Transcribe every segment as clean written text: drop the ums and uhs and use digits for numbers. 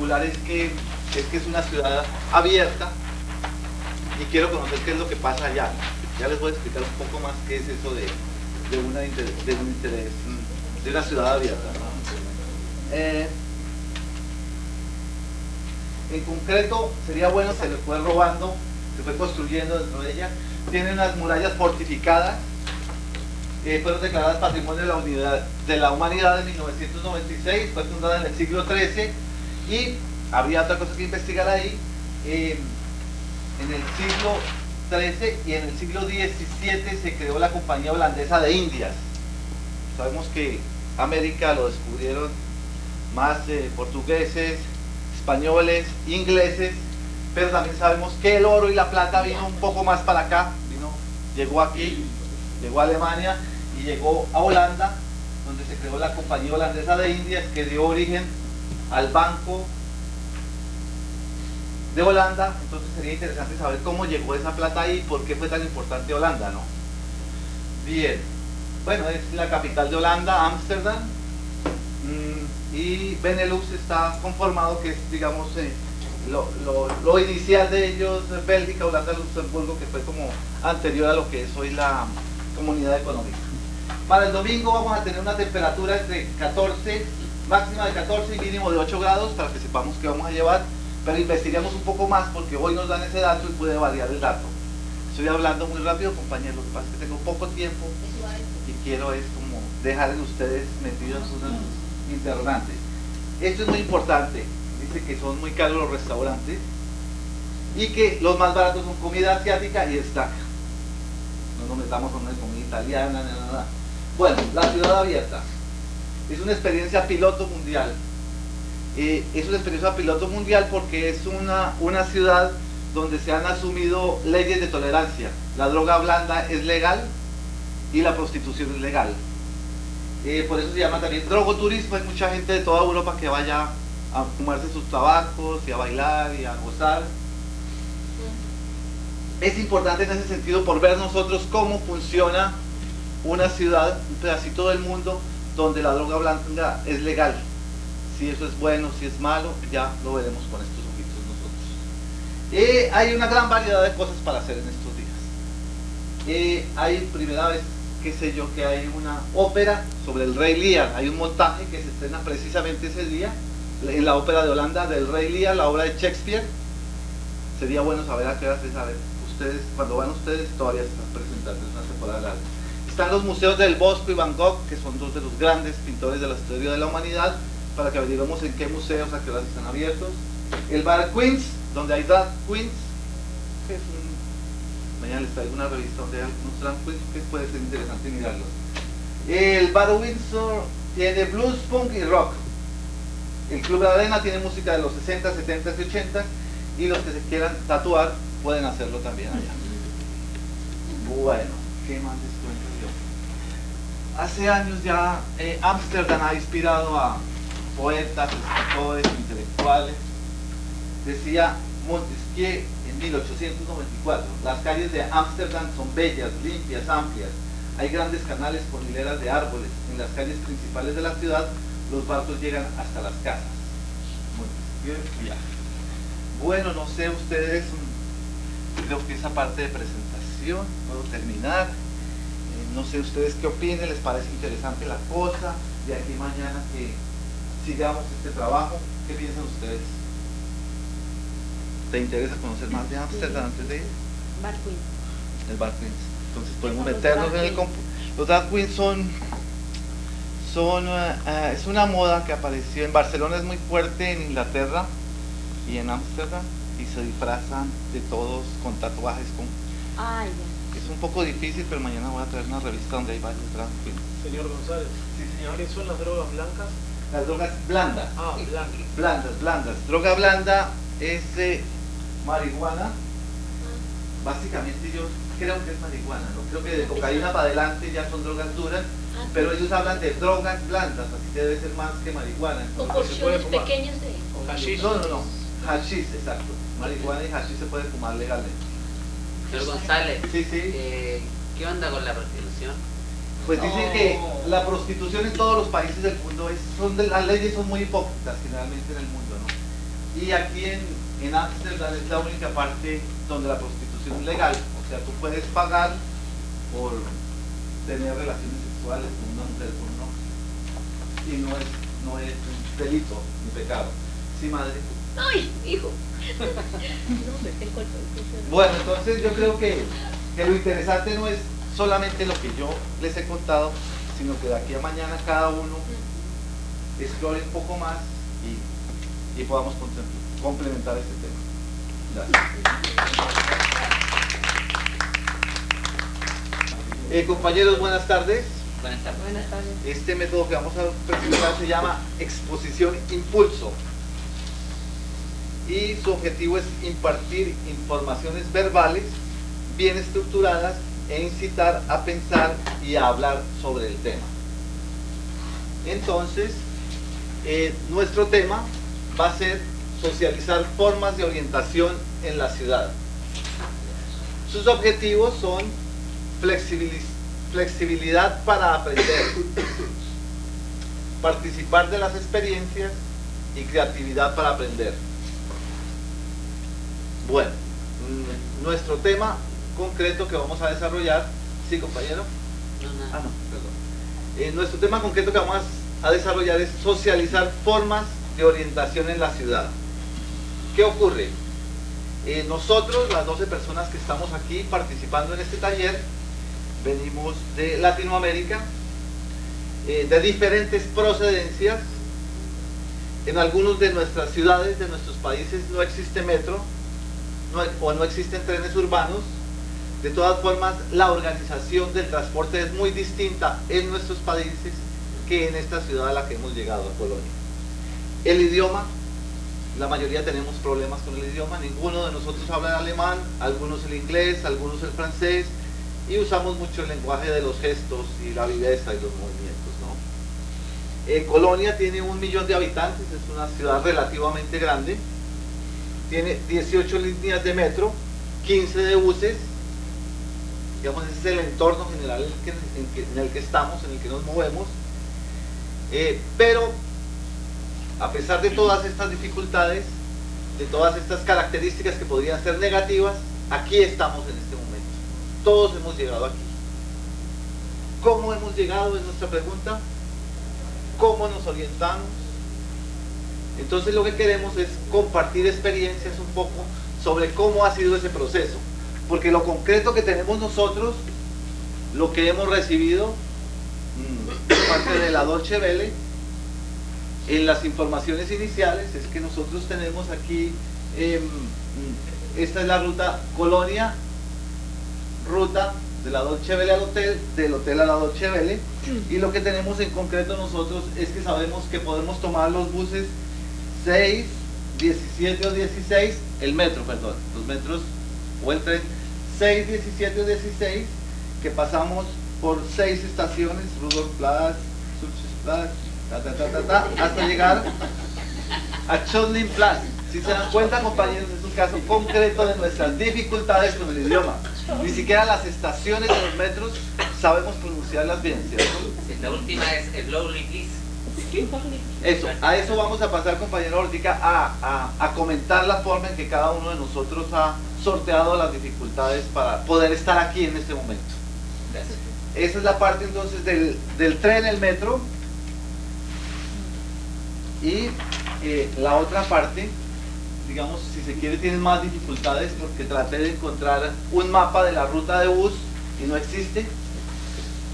particular es que es una ciudad abierta y quiero conocer qué es lo que pasa allá. Ya les voy a explicar un poco más qué es eso de un interés, de una ciudad abierta. En concreto, sería bueno, se le fue robando, se fue construyendo dentro de ella. Tiene unas murallas fortificadas, fueron declaradas Patrimonio de la Humanidad en 1996, fue fundada en el siglo XIII y habría otra cosa que investigar ahí. En el siglo XIII y en el siglo XVII se creó la Compañía Holandesa de Indias. Sabemos que América lo descubrieron más portugueses, españoles, ingleses, pero también sabemos que el oro y la plata vino un poco más para acá, llegó aquí, llegó a Alemania y llegó a Holanda, donde se creó la Compañía Holandesa de Indias, que dio origen al Banco de Holanda. Entonces sería interesante saber cómo llegó esa plata ahí y por qué fue tan importante Holanda, ¿no? Bien, bueno, es la capital de Holanda, Ámsterdam, y Benelux está conformado, que es, digamos, lo inicial de ellos, Bélgica, Holanda, Luxemburgo, que fue como anterior a lo que es hoy la Comunidad Económica. Para el domingo vamos a tener una temperatura entre 14, máxima de 14 y mínimo de 8 grados, para que sepamos qué vamos a llevar, pero investigamos un poco más porque hoy nos dan ese dato y puede variar el dato. Estoy hablando muy rápido, compañeros, lo que pasa es que tengo poco tiempo y quiero es como dejar en ustedes metidos unos interrogantes. Esto es muy importante. Dice que son muy caros los restaurantes y que los más baratos son comida asiática y snack. No nos metamos con una comida italiana, nada. Bueno, la ciudad abierta es una experiencia piloto mundial. Es una experiencia piloto mundial porque es una ciudad donde se han asumido leyes de tolerancia. La droga blanda es legal y la prostitución es legal. Por eso se llama también drogoturismo. Hay mucha gente de toda Europa que vaya a fumarse sus tabacos y a bailar y a gozar. Es importante en ese sentido por ver nosotros cómo funciona una ciudad, un pedacito del mundo donde la droga blanda es legal. Si eso es bueno, si es malo, ya lo veremos con estos ojitos nosotros. Hay una gran variedad de cosas para hacer en estos días. Hay primera vez, qué sé yo, que hay una ópera sobre el Rey Lear. Hay un montaje que se estrena precisamente ese día en la ópera de Holanda del Rey Lear, la obra de Shakespeare. Sería bueno saber a qué hora se sabe. Ustedes, cuando van ustedes, todavía se están presentando, es una temporada larga. Están los museos del Bosco y Van Gogh, que son dos de los grandes pintores de la historia de la humanidad, para que averiguemos en qué museos, a qué horas están abiertos. El Bar Queens, donde hay drag queens, que es mañana les traigo una revista donde hay algunos drag queens, que puede ser interesante mirarlos. El Bar Windsor tiene blues, punk y rock. El Club de Arena tiene música de los 60, 70 y 80, y los que se quieran tatuar pueden hacerlo también allá. Bueno, ¿qué más les cuento yo? Hace años ya Ámsterdam ha inspirado a poetas, escritores, intelectuales. Decía Montesquieu en 1894, las calles de Ámsterdam son bellas, limpias, amplias. Hay grandes canales con hileras de árboles. En las calles principales de la ciudad los barcos llegan hasta las casas. Montesquieu viaja. Bueno, no sé ustedes, creo que esa parte de presentación puedo terminar. No sé ustedes qué opinen, les parece interesante la cosa de aquí mañana que sigamos este trabajo. ¿Qué piensan ustedes? ¿Te interesa conocer más de Ámsterdam antes de ir? Bar Queens. El Bar Queens. Entonces podemos meternos en el... Los drag queens es una moda que apareció en Barcelona, es muy fuerte en Inglaterra y en Ámsterdam, y se disfrazan de todos con tatuajes. Ah, ya. Es un poco difícil, pero mañana voy a traer una revista donde hay varios drag queens. Señor González, Sí, señor. ¿qué son las drogas blancas? Las drogas blandas. Ah, Blandas, blandas. Droga blanda es marihuana. Básicamente yo creo que es marihuana, ¿no? Creo que de cocaína para adelante ya son drogas duras, pero ellos hablan de drogas blandas, así que debe ser más que marihuana. O Entonces, porciones pequeñas de... ¿O hashish? no. Hashish, exacto. Marihuana y hashish se puede fumar legalmente. Señor González, Sí. ¿qué onda con la prostitución? Pues dicen que la prostitución en todos los países del mundo las leyes son muy hipócritas generalmente en el mundo, ¿no? Y aquí en Ámsterdam es la única parte donde la prostitución es legal. O sea, tú puedes pagar por tener relaciones sexuales con una mujer, con un hombre. Y no es un delito, un pecado. ¿Sí, madre? Ay, hijo. No, me tengo el Bueno, entonces yo creo que lo interesante no es solamente lo que yo les he contado, sino que de aquí a mañana cada uno explore un poco más y podamos complementar este tema. Gracias. Compañeros, buenas tardes. Buenas tardes. Buenas tardes. Este método que vamos a presentar se llama exposición impulso y su objetivo es impartir informaciones verbales bien estructuradas e incitar a pensar y a hablar sobre el tema. Entonces, nuestro tema va a ser socializar formas de orientación en la ciudad. Sus objetivos son flexibilidad para aprender, participar de las experiencias y creatividad para aprender. Bueno, nuestro tema concreto que vamos a desarrollar, ¿sí, compañero? No, nada. No, perdón. Nuestro tema concreto que vamos a desarrollar es socializar formas de orientación en la ciudad. ¿Qué ocurre? Nosotros, las 12 personas que estamos aquí participando en este taller, venimos de Latinoamérica, de diferentes procedencias. En algunos de nuestras ciudades, de nuestros países, no existe metro, no existen trenes urbanos. De todas formas, la organización del transporte es muy distinta en nuestros países que en esta ciudad a la que hemos llegado, a Colonia. El idioma, la mayoría tenemos problemas con el idioma, ninguno de nosotros habla el alemán, algunos el inglés, algunos el francés, y usamos mucho el lenguaje de los gestos y la viveza y los movimientos, ¿no? Colonia tiene 1 millón de habitantes, es una ciudad relativamente grande, tiene 18 líneas de metro, 15 de buses, digamos, ese es el entorno general en el que estamos, en el que nos movemos, pero a pesar de todas estas dificultades, de todas estas características que podrían ser negativas, aquí estamos en este momento. Todos hemos llegado aquí. ¿Cómo hemos llegado? Es nuestra pregunta. ¿Cómo nos orientamos? Entonces lo que queremos es compartir experiencias un poco sobre cómo ha sido ese proceso. Porque lo concreto que tenemos nosotros, lo que hemos recibido por parte de la Deutsche Welle, en las informaciones iniciales, es que nosotros tenemos aquí, esta es la ruta Colonia, ruta de la Deutsche Welle al hotel, del hotel a la Deutsche Welle, y lo que tenemos en concreto nosotros es que sabemos que podemos tomar los buses 6, 17 o 16, el metro, perdón, los metros o el tren 6, 17 o 16, que pasamos por 6 estaciones, Rudolfplatz, Sulzplatz, hasta llegar a Schönlingplatz. Si se dan cuenta, compañeros, es un caso concreto de nuestras dificultades con el idioma. Ni siquiera las estaciones de los metros sabemos pronunciarlas bien, ¿cierto? La última es el Slowly Please. Eso, a eso vamos a pasar, compañero Ortica, a comentar la forma en que cada uno de nosotros ha sorteado las dificultades para poder estar aquí en este momento. Gracias. Esa es la parte entonces del tren, el metro. Y la otra parte, digamos, si se quiere, tienen más dificultades porque traté de encontrar un mapa de la ruta de bus y no existe.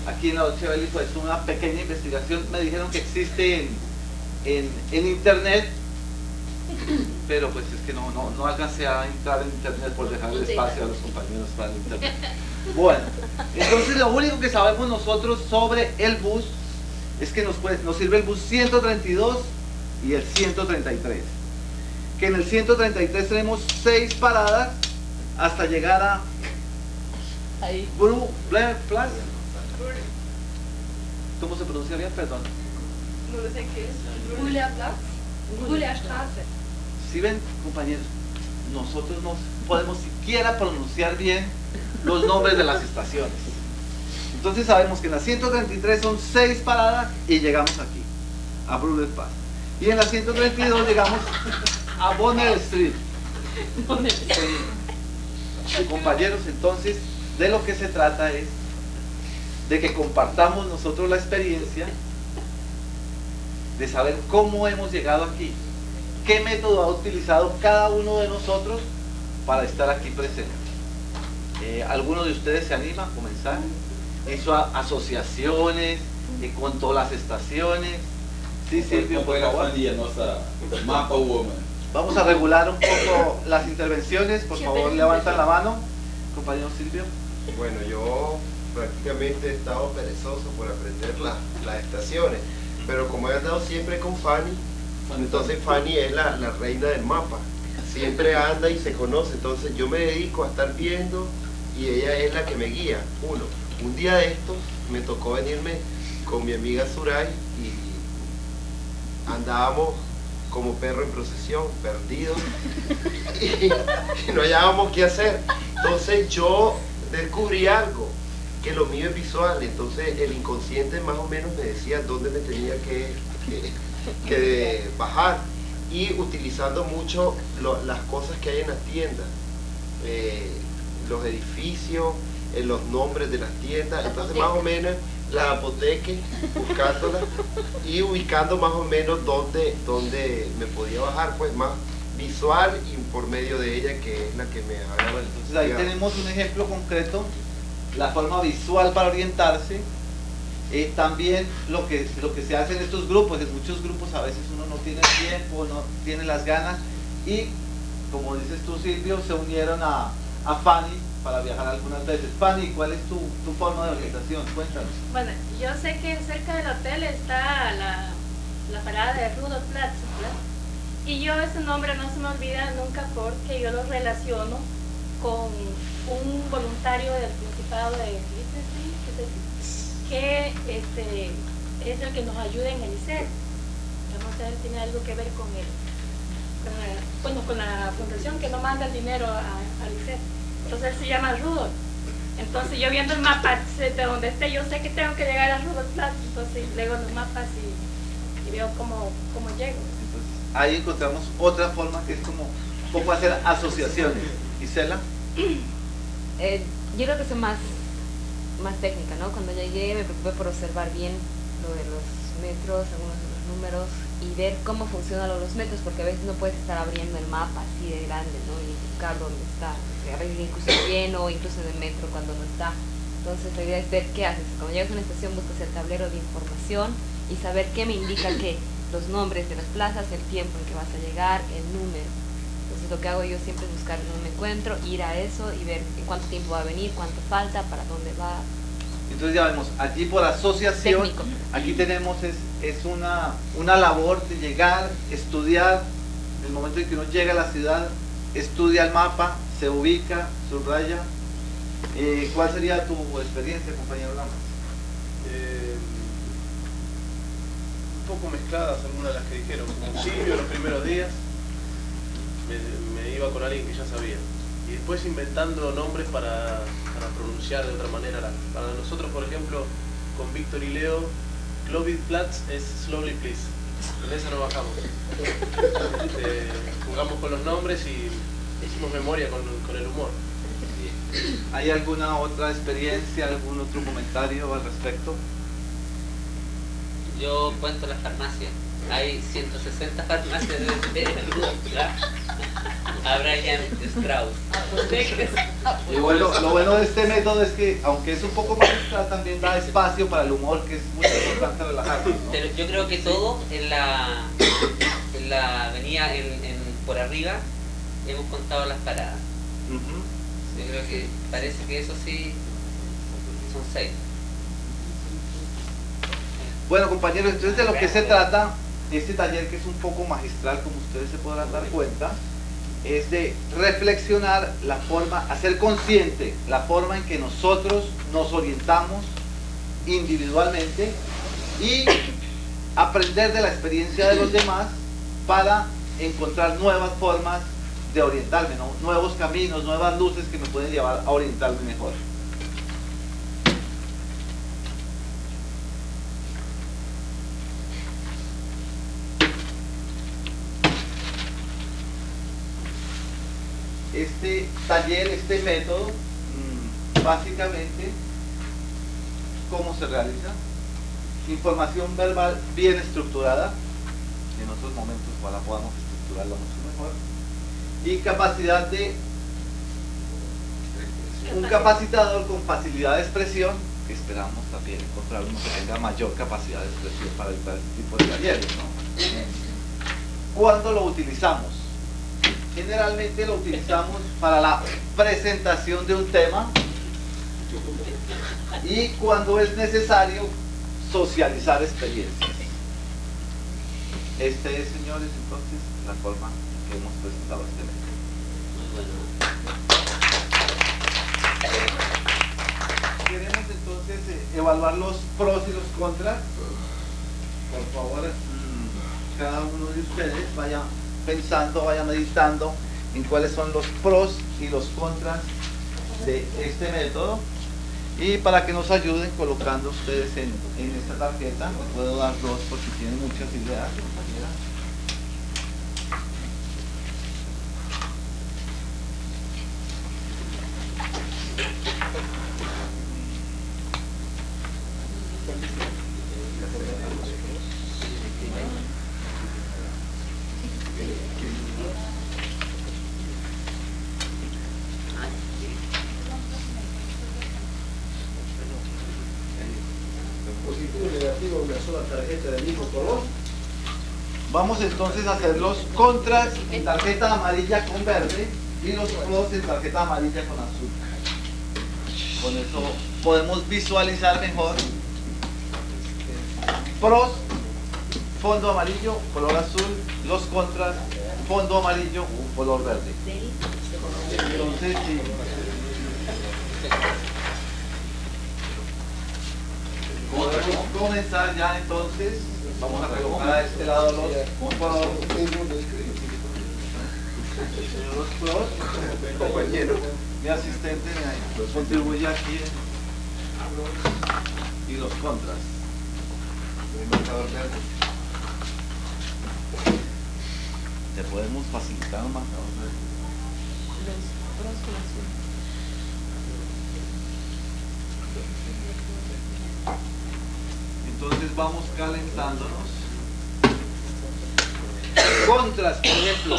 Aquí en la Deutsche Welle fue una pequeña investigación, me dijeron que existe en internet, pero pues es que no alcancé a entrar en internet por dejarle espacio a los compañeros para el internet. Bueno, entonces lo único que sabemos nosotros sobre el bus es que nos sirve el bus 132 y el 133, que en el 133 tenemos 6 paradas hasta llegar a Blurplatz. ¿Cómo se pronuncia bien? Perdón. No sé qué es. Bullerstraße. Si ven, compañeros, nosotros no podemos siquiera pronunciar bien los nombres de las estaciones. Entonces sabemos que en la 133 son 6 paradas y llegamos aquí, a Blurplatz. Y en la 132 llegamos a Bonner Street. Compañeros, entonces, de lo que se trata es de que compartamos nosotros la experiencia de saber cómo hemos llegado aquí, qué método ha utilizado cada uno de nosotros para estar aquí presente. ¿Alguno de ustedes se anima a comenzar? Hizo asociaciones, contó las estaciones. Sí, Silvio, por favor. Vamos a regular un poco las intervenciones. Por favor, levantan la mano. Compañero Silvio. Bueno, yo prácticamente he estado perezoso por aprender las estaciones, pero como he andado siempre con Fanny, entonces Fanny es la reina del mapa, siempre anda y se conoce, entonces yo me dedico a estar viendo y ella es la que me guía. Un día de estos me tocó venirme con mi amiga Suray y andábamos como perro en procesión, perdidos, y no hallábamos qué hacer. Entonces yo descubrí algo, que lo mío es visual, entonces el inconsciente más o menos me decía dónde me tenía que bajar, y utilizando mucho las cosas que hay en las tiendas, los edificios, los nombres de las tiendas, entonces más o menos las apotecas, buscándolas y ubicando más o menos dónde me podía bajar, pues más visual y por medio de ella, que es la que me haga. Bueno, entonces ahí tenemos un ejemplo concreto, la forma visual para orientarse. También lo que se hace en estos grupos, en muchos grupos a veces uno no tiene tiempo, no tiene las ganas, y como dices tú, Silvio, se unieron a Fanny para viajar algunas veces. Fanny, ¿cuál es tu forma de orientación? Cuéntanos. Bueno, yo sé que cerca del hotel está la parada de Rudolfplatz, ¿verdad? Y yo ese nombre no se me olvida nunca porque yo lo relaciono con un voluntario del Principado de Liechtenstein, que es el que nos ayuda en el ICER. Yo no sé si tiene algo que ver con la fundación que no manda el dinero al ICER. Entonces él se llama Rudolf. Entonces yo viendo el mapa de donde esté, yo sé que tengo que llegar a Rudolfplatz, entonces leo los mapas y veo cómo llego. Entonces ahí encontramos otra forma que es como un poco hacer asociaciones. ¿Isela? Yo creo que es más técnica, ¿no? Cuando llegué me preocupé por observar bien lo de los metros, algunos de los números, y ver cómo funcionan los metros, porque a veces no puedes estar abriendo el mapa así de grande, ¿no? Y buscar dónde está, a veces incluso lleno, incluso en el metro cuando no está. Entonces la idea es ver qué haces. Cuando llegas a una estación buscas el tablero de información y saber qué me indica qué, los nombres de las plazas, el tiempo en que vas a llegar, el número. Entonces lo que hago yo siempre es buscar dónde me encuentro, ir a eso y ver en cuánto tiempo va a venir, cuánto falta, para dónde va. Entonces ya vemos, allí por asociación, Técnico. aquí tenemos es una labor de llegar, estudiar. En el momento en que uno llega a la ciudad, estudia el mapa, se ubica, subraya. ¿Cuál sería tu experiencia, compañero Lamas? Un poco mezcladas algunas de las que dijeron. Como Silvio los primeros días me iba con alguien que ya sabía. Y después inventando nombres para pronunciar de otra manera. Para nosotros, por ejemplo, con Víctor y Leo, Glovidplatz es Slowly Please. En esa no bajamos. Jugamos con los nombres y hicimos memoria con el humor. ¿Hay alguna otra experiencia, algún otro comentario al respecto? Yo cuento las farmacias. Hay 160 farmacias de a Brian Strauss. Y bueno, lo bueno de este método es que, aunque es un poco magistral, también da espacio para el humor, que es muy importante relajarnos, ¿no? Pero yo creo que todo en la avenida por arriba hemos contado las paradas. Yo creo que parece que eso sí son 6. Bueno, compañeros, entonces de lo que se trata este taller, que es un poco magistral, como ustedes se podrán dar cuenta, es de reflexionar la forma, hacer consciente la forma en que nosotros nos orientamos individualmente y aprender de la experiencia de los demás para encontrar nuevas formas de orientarme, ¿no? Nuevos caminos, nuevas luces que me pueden llevar a orientarme mejor. Este taller, este método, básicamente, ¿cómo se realiza? Información verbal bien estructurada, en otros momentos ojalá podamos estructurarla mucho mejor, y capacidad de un capacitador con facilidad de expresión, que esperamos también encontrar uno que tenga mayor capacidad de expresión para evitar este tipo de talleres, ¿no? ¿Cuándo lo utilizamos? Generalmente lo utilizamos para la presentación de un tema y cuando es necesario socializar experiencias. Este es, señores, entonces la forma que hemos presentado este método. Muy bueno. Queremos entonces evaluar los pros y los contras. Por favor, cada uno de ustedes vaya pensando, vaya meditando en cuáles son los pros y los contras de este método, y para que nos ayuden colocando ustedes en esta tarjeta. Les puedo dar dos porque tienen muchas ideas, compañeras. Positivo y negativo, una sola tarjeta del mismo color. Vamos entonces a hacer los contras en tarjeta amarilla con verde y los pros en tarjeta amarilla con azul. Con eso podemos visualizar mejor. Pros, fondo amarillo, color azul. Los contras, fondo amarillo, color verde. Entonces, sí. Podemos comenzar ya entonces. Vamos a colocar a este lado los pros. Los pros. Compañero. Mi asistente me contribuye aquí y los contras. Te podemos facilitar un marcador verde. Los pros con azul. Entonces vamos calentándonos. Contras, por ejemplo.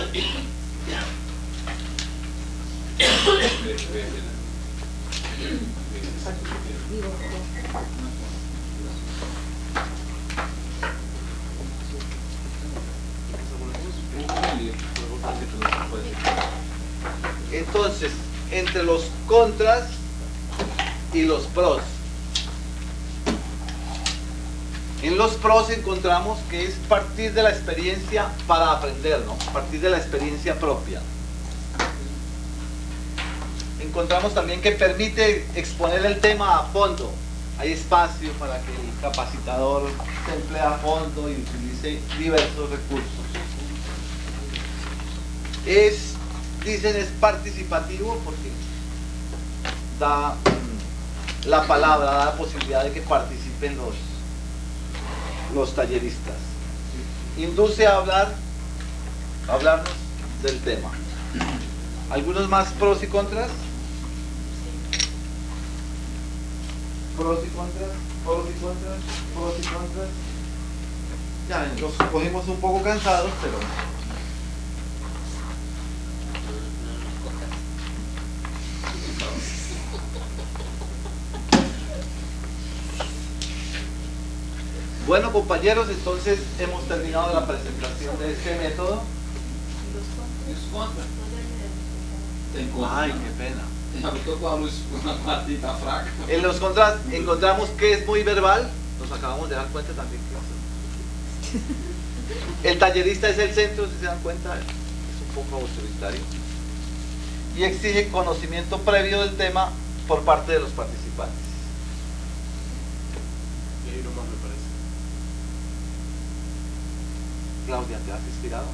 Entonces, entre los contras y los pros. En los pros encontramos que es partir de la experiencia para aprender, ¿no? Partir de la experiencia propia. Encontramos también que permite exponer el tema a fondo. Hay espacio para que el capacitador se emplee a fondo y utilice diversos recursos. Dicen es participativo porque da la palabra, da la posibilidad de que participen los talleristas. Induce a hablarnos del tema. ¿Algunos más pros y contras? Pros y contras, pros y contras, pros y contras. Ya los cogimos un poco cansados, pero bueno, compañeros, entonces hemos terminado la presentación de este método. Ay, qué pena. En los contras encontramos que es muy verbal. Nos acabamos de dar cuenta también que el tallerista es el centro, si se dan cuenta, es un poco autoritario. Y exige conocimiento previo del tema por parte de los participantes. Y ahí nomás me parece. Claudia, ¿te has inspirado?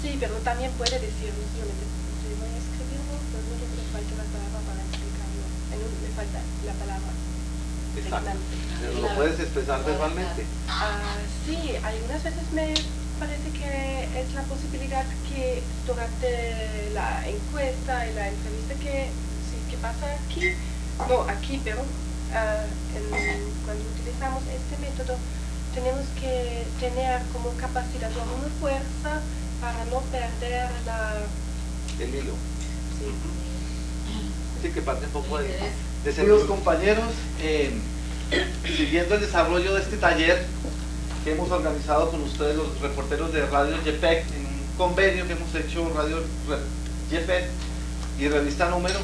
Sí, pero también puede decir, no solamente yo voy a escribirlo, pero no le falta una palabra para explicarlo. Me falta la palabra. Exacto. Pero lo puedes expresar verbalmente. Sí, algunas veces me parece que es la posibilidad que durante la encuesta y la entrevista que pasa aquí, no aquí, pero cuando utilizamos este método, tenemos que tener como capacidad o una fuerza para no perder el hilo. Sí. Sí, que parte un poco de queridos compañeros, siguiendo el desarrollo de este taller que hemos organizado con ustedes los reporteros de Radio JPEG, en un convenio que hemos hecho Radio JPEG y Revista Número,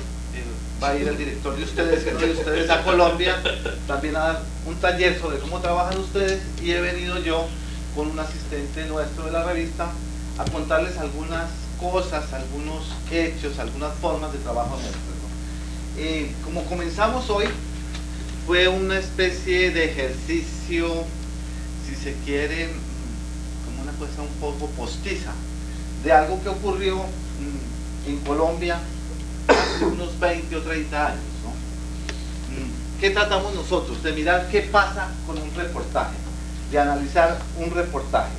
va a ir el director de ustedes, gente de ustedes, a Colombia también a dar un taller sobre cómo trabajan ustedes, y he venido yo con un asistente nuestro de la revista a contarles algunas cosas, algunos hechos, algunas formas de trabajo nuestro, ¿no? Como comenzamos hoy, fue una especie de ejercicio, si se quiere, como una cosa un poco postiza, de algo que ocurrió en Colombia hace unos 20 o 30 años, ¿no? ¿Qué tratamos nosotros? De mirar qué pasa con un reportaje, de analizar un reportaje.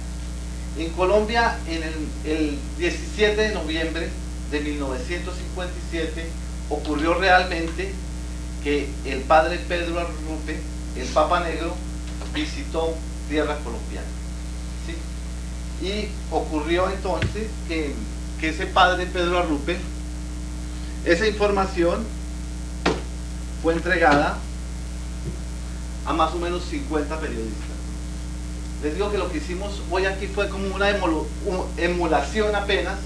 En Colombia, en el 17 de noviembre de 1957, ocurrió realmente que el padre Pedro Arrupe, el Papa Negro, visitó tierra colombiana, ¿sí? Y ocurrió entonces que ese padre Pedro Arrupe, esa información fue entregada a más o menos 50 periodistas. Les digo que lo que hicimos hoy aquí fue como una emulación apenas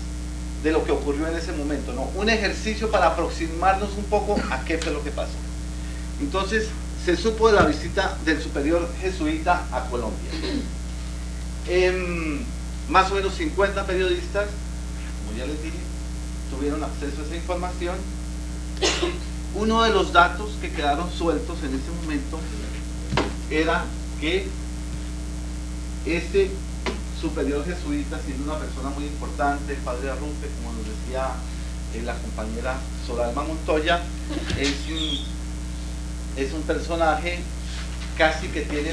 de lo que ocurrió en ese momento, ¿no? Un ejercicio para aproximarnos un poco a qué fue lo que pasó. Entonces, se supo de la visita del superior jesuita a Colombia. Más o menos 50 periodistas, como ya les dije, tuvieron acceso a esa información. Uno de los datos que quedaron sueltos en ese momento era que este superior jesuita, siendo una persona muy importante, el padre Arrupe, como nos decía la compañera Soralma Montoya, es un personaje casi que tiene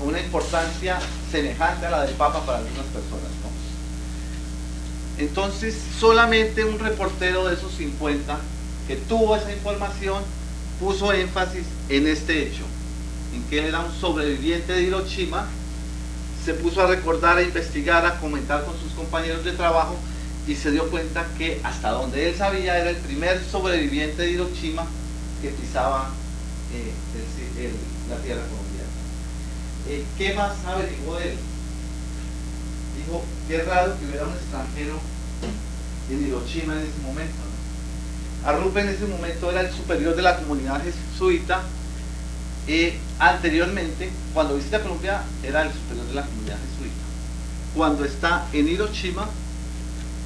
una importancia semejante a la del Papa para algunas personas, ¿no? Entonces, solamente un reportero de esos 50 que tuvo esa información puso énfasis en este hecho, en que él era un sobreviviente de Hiroshima. Se puso a recordar, a investigar, a comentar con sus compañeros de trabajo y se dio cuenta que hasta donde él sabía era el primer sobreviviente de Hiroshima que pisaba la tierra colombiana. ¿Qué más averiguó de él? Dijo, qué raro que hubiera un extranjero en Hiroshima en ese momento, ¿no? Arrupe en ese momento era el superior de la comunidad jesuita. Anteriormente, cuando visita Colombia, era el superior de la comunidad jesuita. Cuando está en Hiroshima,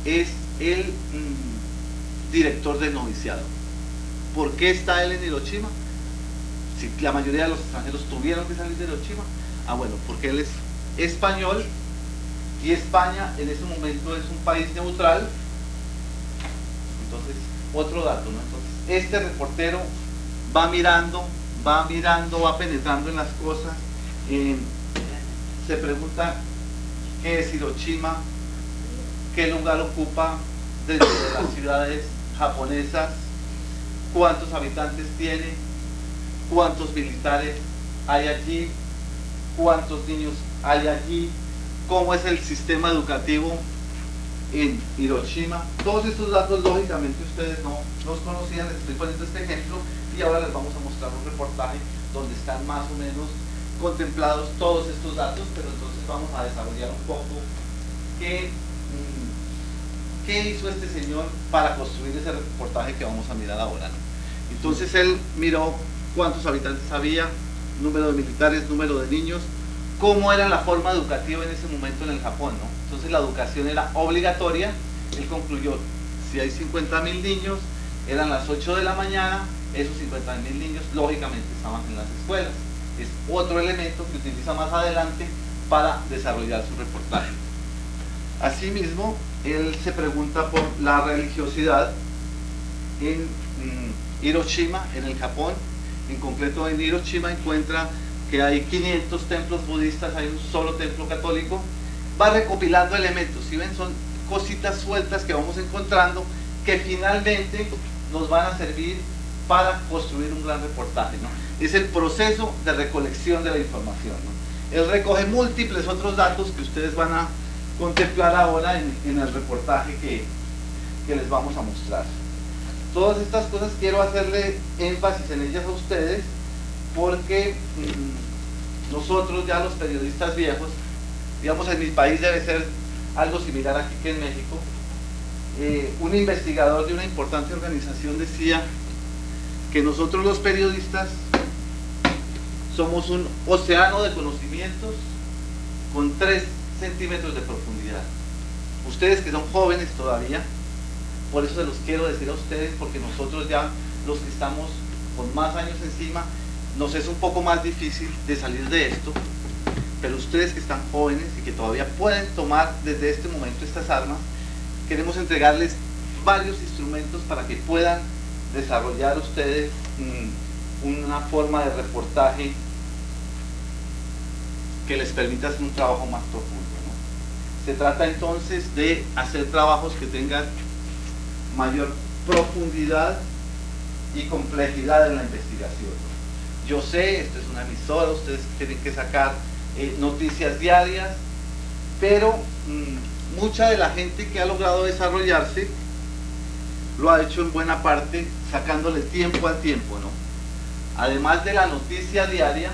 es el director del noviciado. ¿Por qué está él en Hiroshima? Si la mayoría de los extranjeros tuvieron que salir de Hiroshima. Porque él es español y España en ese momento es un país neutral. Entonces, otro dato, ¿no? Entonces, este reportero va mirando, va penetrando en las cosas, se pregunta qué es Hiroshima, qué lugar ocupa dentro de las ciudades japonesas, cuántos habitantes tiene, cuántos militares hay allí, cuántos niños hay allí, cómo es el sistema educativo en Hiroshima. Todos estos datos lógicamente ustedes no los conocían. Les estoy poniendo este ejemplo y ahora les vamos a mostrar un reportaje donde están más o menos contemplados todos estos datos, pero entonces vamos a desarrollar un poco qué hizo este señor para construir ese reportaje que vamos a mirar ahora, ¿no? Entonces él miró cuántos habitantes había, número de militares, número de niños, cómo era la forma educativa en ese momento en el Japón, ¿no? Entonces la educación era obligatoria. Él concluyó, si hay 50.000 niños, eran las 8 de la mañana, esos 50.000 niños lógicamente estaban en las escuelas. Es otro elemento que utiliza más adelante para desarrollar su reportaje. Asimismo, él se pregunta por la religiosidad en Hiroshima, en el Japón. En concreto en Hiroshima encuentra que hay 500 templos budistas, hay un solo templo católico, va recopilando elementos, ¿sí ven? Son cositas sueltas que vamos encontrando que finalmente nos van a servir para construir un gran reportaje, ¿no? Es el proceso de recolección de la información, ¿no? Él recoge múltiples otros datos que ustedes van a contemplar ahora en el reportaje que les vamos a mostrar. Todas estas cosas quiero hacerle énfasis en ellas a ustedes porque nosotros ya los periodistas viejos, digamos en mi país debe ser algo similar aquí que en México, un investigador de una importante organización decía que nosotros los periodistas somos un océano de conocimientos con 3 centímetros de profundidad. Ustedes que son jóvenes todavía, por eso se los quiero decir a ustedes, porque nosotros ya, los que estamos con más años encima, nos es un poco más difícil de salir de esto, pero ustedes que están jóvenes y que todavía pueden tomar desde este momento estas armas, queremos entregarles varios instrumentos para que puedan desarrollar ustedes una forma de reportaje que les permita hacer un trabajo más profundo, ¿no? Se trata entonces de hacer trabajos que tengan mayor profundidad y complejidad en la investigación, ¿no? Yo sé, esto es una emisora, ustedes tienen que sacar noticias diarias, pero mucha de la gente que ha logrado desarrollarse lo ha hecho en buena parte sacándole tiempo al tiempo, ¿no? Además de la noticia diaria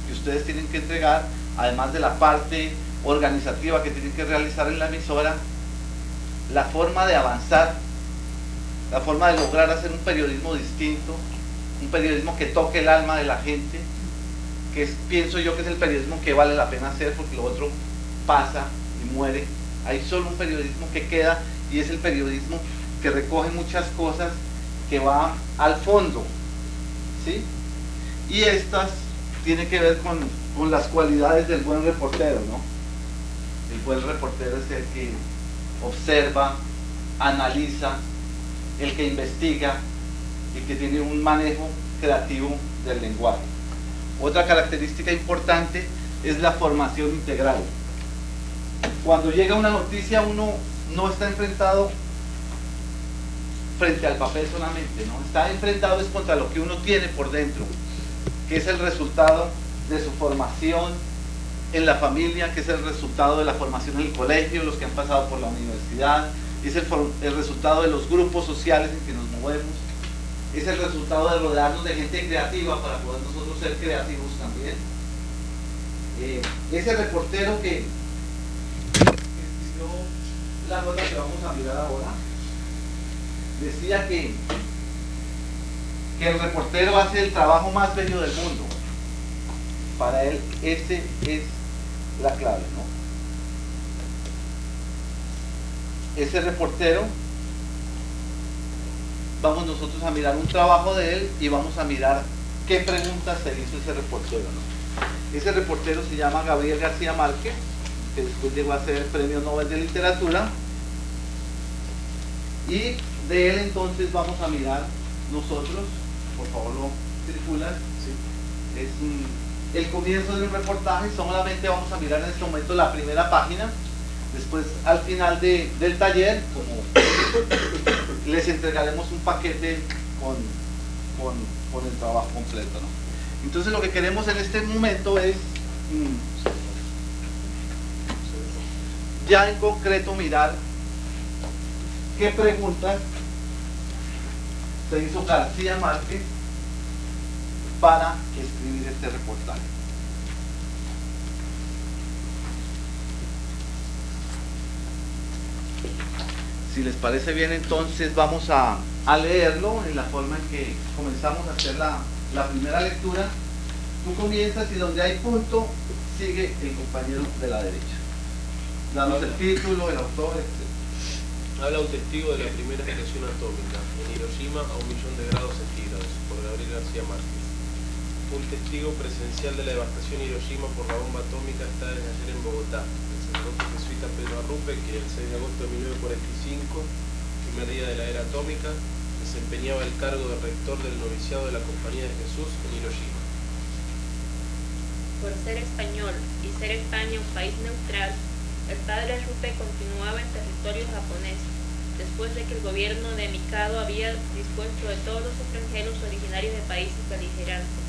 que ustedes tienen que entregar, además de la parte organizativa que tienen que realizar en la emisora, la forma de avanzar, la forma de lograr hacer un periodismo distinto, un periodismo que toque el alma de la gente, que es, pienso yo que es el periodismo que vale la pena hacer, porque lo otro pasa y muere. Hay solo un periodismo que queda y es el periodismo que recoge muchas cosas, que va al fondo, ¿sí? Y estas tienen que ver con las cualidades del buen reportero, ¿no? El buen reportero es el que observa, analiza, el que investiga y que tiene un manejo creativo del lenguaje. Otra característica importante es la formación integral. Cuando llega una noticia, uno no está enfrentado frente al papel solamente, ¿no? Está enfrentado es contra lo que uno tiene por dentro, que es el resultado de su formación en la familia, que es el resultado de la formación en el colegio, los que han pasado por la universidad, es el resultado de los grupos sociales en que nos movemos, es el resultado de rodearnos de gente creativa para poder nosotros ser creativos también. Ese reportero que escribió la nota que vamos a mirar ahora, decía que el reportero hace el trabajo más bello del mundo. Para él, ese es la clave, ¿no? Ese reportero, vamos nosotros a mirar un trabajo de él y vamos a mirar qué preguntas se hizo ese reportero, ¿no? Ese reportero se llama Gabriel García Márquez, que después llegó a ser Premio Nobel de Literatura, y de él entonces vamos a mirar nosotros, por favor lo circulan, sí. Es el comienzo de un reportaje, solamente vamos a mirar en este momento la primera página, después al final del taller, como les entregaremos un paquete con el trabajo completo, ¿no? Entonces lo que queremos en este momento es ya en concreto mirar qué preguntas se hizo García Márquez para escribir este reportaje. Si les parece bien, entonces vamos a leerlo en la forma en que comenzamos a hacer la primera lectura. Tú comienzas y donde hay punto sigue el compañero de la derecha. Danos el título, el autor, etc. Habla un testigo de la primera explosión atómica en Hiroshima a 1.000.000 de grados centígrados, por Gabriel García Márquez. Un testigo presencial de la devastación de Hiroshima por la bomba atómica está desde ayer en Bogotá. El sacerdote jesuita Pedro Arrupe, que el 6 de agosto de 1945, primer día de la era atómica, desempeñaba el cargo de rector del noviciado de la Compañía de Jesús en Hiroshima. Por ser español y ser España un país neutral, el padre Rupe continuaba en territorio japonés, después de que el gobierno de Mikado había dispuesto de todos los extranjeros originarios de países beligerantes.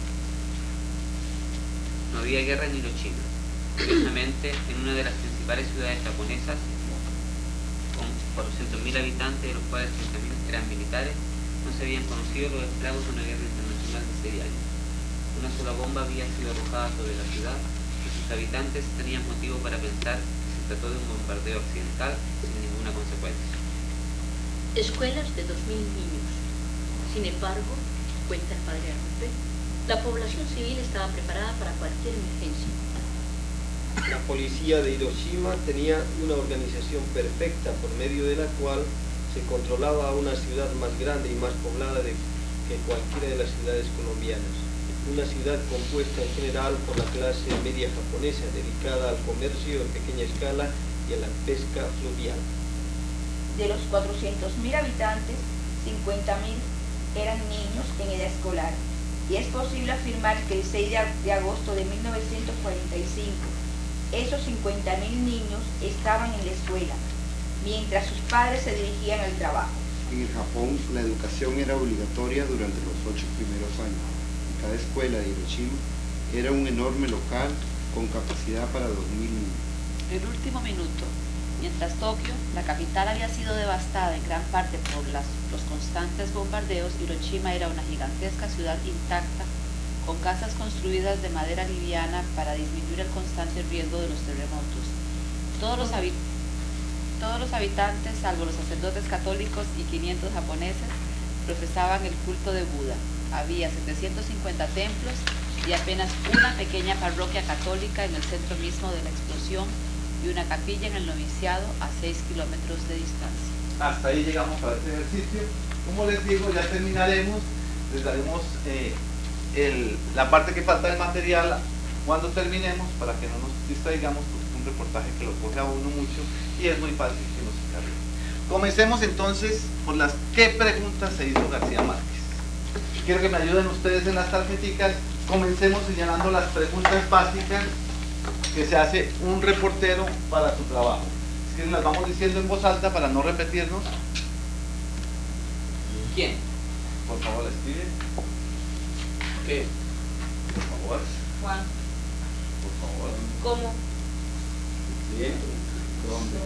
No había guerra en Hiroshima. Curiosamente, en una de las principales ciudades japonesas, con 400.000 habitantes, de los cuales 30.000 eran militares, no se habían conocido los estragos de una guerra internacional de 6 años. Una sola bomba había sido arrojada sobre la ciudad y sus habitantes tenían motivo para pensar que se trató de un bombardeo accidental sin ninguna consecuencia. Escuelas de 2.000 niños. Sin embargo, cuenta el padre Arrupe, la población civil estaba preparada para cualquier emergencia. La policía de Hiroshima tenía una organización perfecta por medio de la cual se controlaba una ciudad más grande y más poblada que cualquiera de las ciudades colombianas. Una ciudad compuesta en general por la clase media japonesa, dedicada al comercio en pequeña escala y a la pesca fluvial. De los 400.000 habitantes, 50.000 eran niños en edad escolar. Y es posible afirmar que el 6 de agosto de 1945, esos 50.000 niños estaban en la escuela, mientras sus padres se dirigían al trabajo. En el Japón, la educación era obligatoria durante los 8 primeros años. Y cada escuela de Hiroshima era un enorme local con capacidad para 2.000 niños. El último minuto. Mientras Tokio, la capital, había sido devastada en gran parte por los constantes bombardeos, Hiroshima era una gigantesca ciudad intacta, con casas construidas de madera liviana para disminuir el constante riesgo de los terremotos. Todos los habitantes, salvo los sacerdotes católicos y 500 japoneses, profesaban el culto de Buda. Había 750 templos y apenas una pequeña parroquia católica en el centro mismo de la explosión, y una capilla en el noviciado a 6 kilómetros de distancia. Hasta ahí llegamos a este ejercicio. Como les digo, ya terminaremos, les daremos la parte que falta del material cuando terminemos, para que no nos distraigamos, porque es un reportaje que lo coge a uno mucho y es muy fácil que nos encargue. Comencemos entonces por las ¿qué preguntas se hizo García Márquez? Quiero que me ayuden ustedes en las tarjeticas. Comencemos señalando las preguntas básicas que se hace un reportero para su trabajo. Si quieren las vamos diciendo en voz alta para no repetirnos. ¿Quién? Por favor, escribe. ¿Qué? Por favor. Juan. Por favor. ¿Cómo? Bien. ¿Dónde?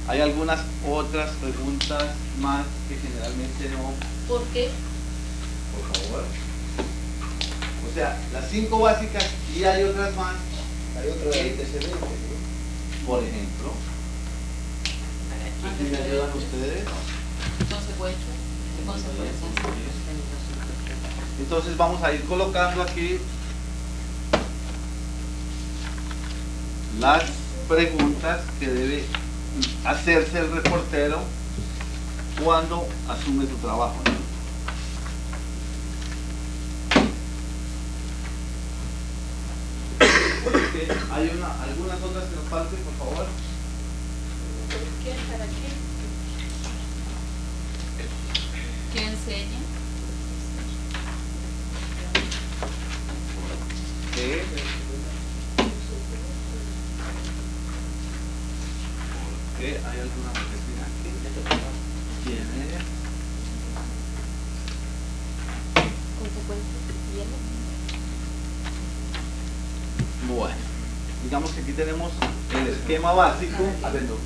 Hay algunas otras preguntas más que generalmente no. ¿Por qué? Por favor. O sea, las 5 básicas y hay otras más. Hay otro de antecedentes, ¿no? Por ejemplo. ¿Me ayudan ustedes? ¿Consecuencias? ¿Qué consecuencias? Entonces vamos a ir colocando aquí las preguntas que debe hacerse el reportero cuando asume su trabajo, ¿no? Hay algunas otras que nos falten, por favor. ¿Por qué? ¿Para qué? ¿Qué enseña? ¿Qué? ¿Por qué? ¿Hay alguna reflexión aquí? ¿Quién es? ¿Consecuencias? ¿Bien? Bueno, digamos que aquí tenemos el esquema básico. Avenor.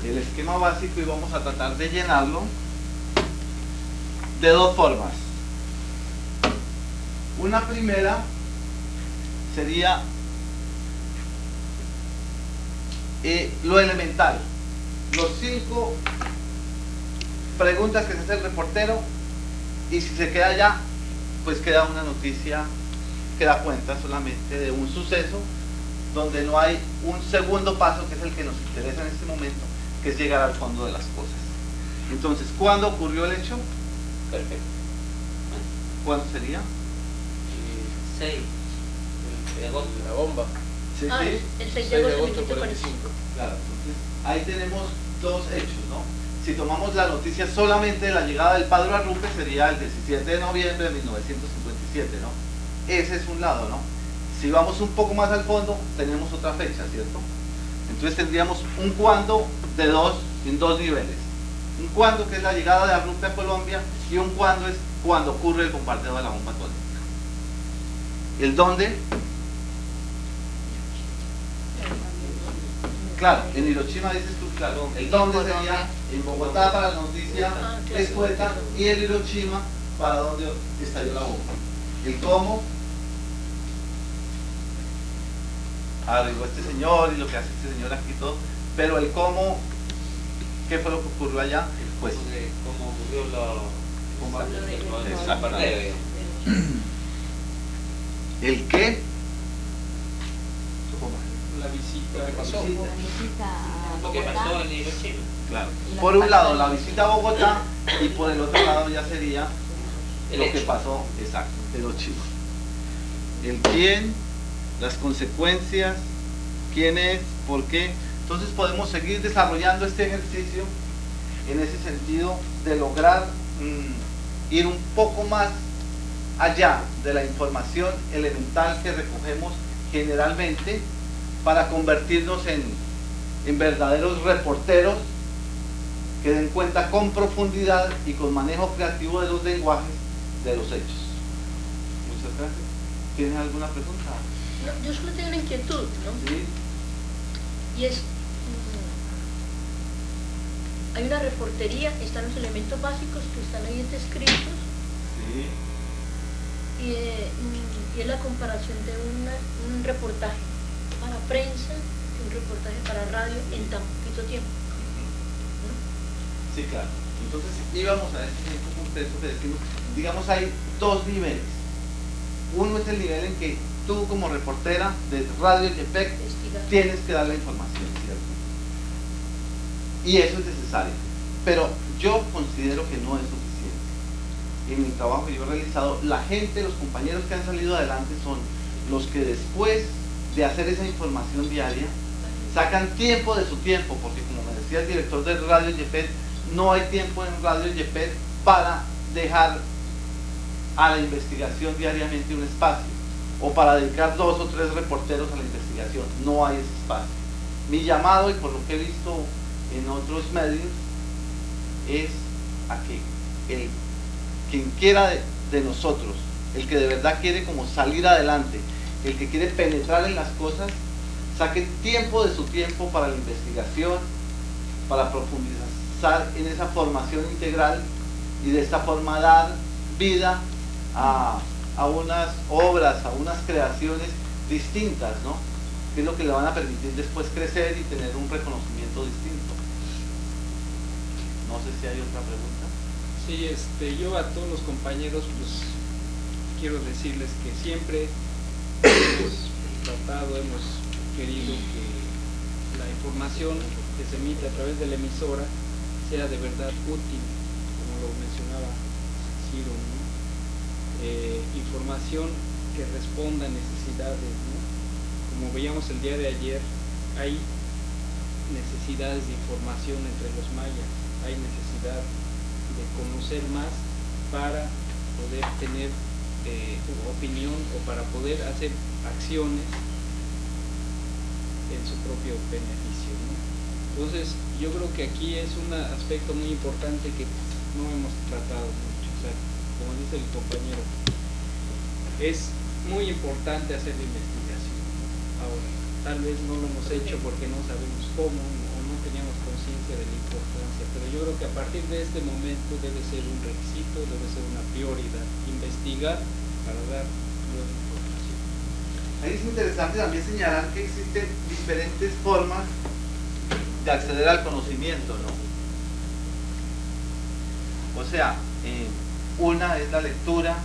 El esquema básico, y vamos a tratar de llenarlo de 2 formas. Una primera sería lo elemental, los 5 preguntas que se hace el reportero, y si se queda ya, pues queda una noticia que da cuenta solamente de un suceso donde no hay un segundo paso, que es el que nos interesa en este momento, que es llegar al fondo de las cosas. Entonces, ¿cuándo ocurrió el hecho? Perfecto. ¿Cuándo sería? 6 de agosto. La bomba. Sí, Ah, sí. el 6 6 de de agosto agosto de del 45. Claro, entonces ahí tenemos 2 hechos, ¿no? si tomamos la noticia solamente de la llegada del padre Arrupe, sería el 17 de noviembre de 1957, ¿no? Ese es un lado, ¿no? Si vamos un poco más al fondo, tenemos otra fecha, ¿cierto? Entonces tendríamos un cuándo en dos niveles. Un cuándo, que es la llegada de Arrupe a Colombia, y un cuándo es cuando ocurre el bombardeo de la bomba atómica. ¿El dónde? Claro, en Hiroshima dices tú, claro. El dónde sería en Bogotá para la noticia escueta, y en Hiroshima para donde estalló la bomba. El cómo, arribó este señor y lo que hace este señor aquí todo, pero el cómo, ¿qué fue lo que ocurrió allá? Pues cómo ocurrió el exacto. bombardeo. El qué, La visita que pasó. Lo que pasó en Hiroshima. claro. Por un lado la visita a Bogotá, y por el otro lado ya sería El lo hecho. que pasó, exacto, en Hiroshima. El quién, las consecuencias, quién es, por qué. Entonces podemos seguir desarrollando este ejercicio en ese sentido de lograr ir un poco más allá de la información elemental que recogemos generalmente, para convertirnos en verdaderos reporteros que den cuenta con profundidad y con manejo creativo de los lenguajes de los hechos. Muchas gracias. ¿Tienes alguna pregunta? No, yo solo tengo una inquietud, ¿no? Sí. Y es, hay una reportería, están los elementos básicos que están ahí descritos, Sí. y es la comparación de un reportaje para prensa y un reportaje para radio en tan poquito tiempo. Sí, claro. Entonces íbamos a este mismo contexto que decimos, digamos, hay dos niveles. Uno es el nivel en que tú como reportera de Radio Yepec tienes que dar la información, ¿cierto? Y eso es necesario. Pero yo considero que no es suficiente. En mi trabajo que yo he realizado, la gente, los compañeros que han salido adelante son los que después de hacer esa información diaria sacan tiempo de su tiempo, porque como me decía el director de Radio Yepet, no hay tiempo en Radio Yepet para dejar a la investigación diariamente un espacio, o para dedicar 2 o 3 reporteros a la investigación. No hay ese espacio. Mi llamado, y por lo que he visto en otros medios, es a que quien quiera de nosotros, el que de verdad quiere como salir adelante, el que quiere penetrar en las cosas, saque tiempo de su tiempo para la investigación, para profundizar en esa formación integral, y de esta forma dar vida a unas obras, a unas creaciones distintas, ¿no? Que es lo que le van a permitir después crecer y tener un reconocimiento distinto. No sé si hay otra pregunta. Sí, yo a todos los compañeros pues quiero decirles que siempre hemos tratado, hemos querido que la información que se emite a través de la emisora sea de verdad útil, como lo mencionaba Ciro, ¿no? Información que responda a necesidades, ¿no? Como veíamos el día de ayer, hay necesidades de información entre los mayas, hay necesidad de conocer más para poder tener opinión, o para poder hacer acciones en su propio beneficio, ¿no? Entonces yo creo que aquí es un aspecto muy importante que no hemos tratado mucho. O sea, como dice el compañero, es muy importante hacer la investigación. Ahora, tal vez no lo hemos hecho porque no sabemos cómo, o no teníamos conciencia de la importancia, pero yo creo que a partir de este momento debe ser un requisito, debe ser una prioridad, investigar para dar nueva información. Ahí es interesante también señalar que existen diferentes formas de acceder al conocimiento, ¿no? O sea, una es la lectura,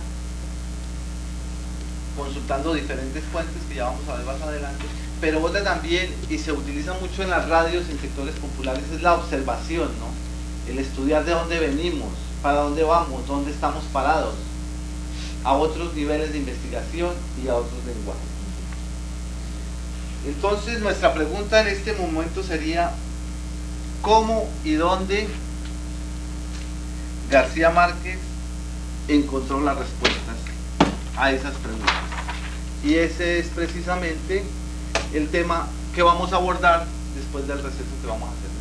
consultando diferentes fuentes que ya vamos a ver más adelante, pero otra también, y se utiliza mucho en las radios en sectores populares, es la observación, ¿no? El estudiar de dónde venimos, para dónde vamos, dónde estamos parados, a otros niveles de investigación y a otros lenguajes. Entonces nuestra pregunta en este momento sería: ¿cómo y dónde García Márquez encontró las respuestas a esas preguntas. Y ese es precisamente el tema que vamos a abordar después del receso que vamos a hacer.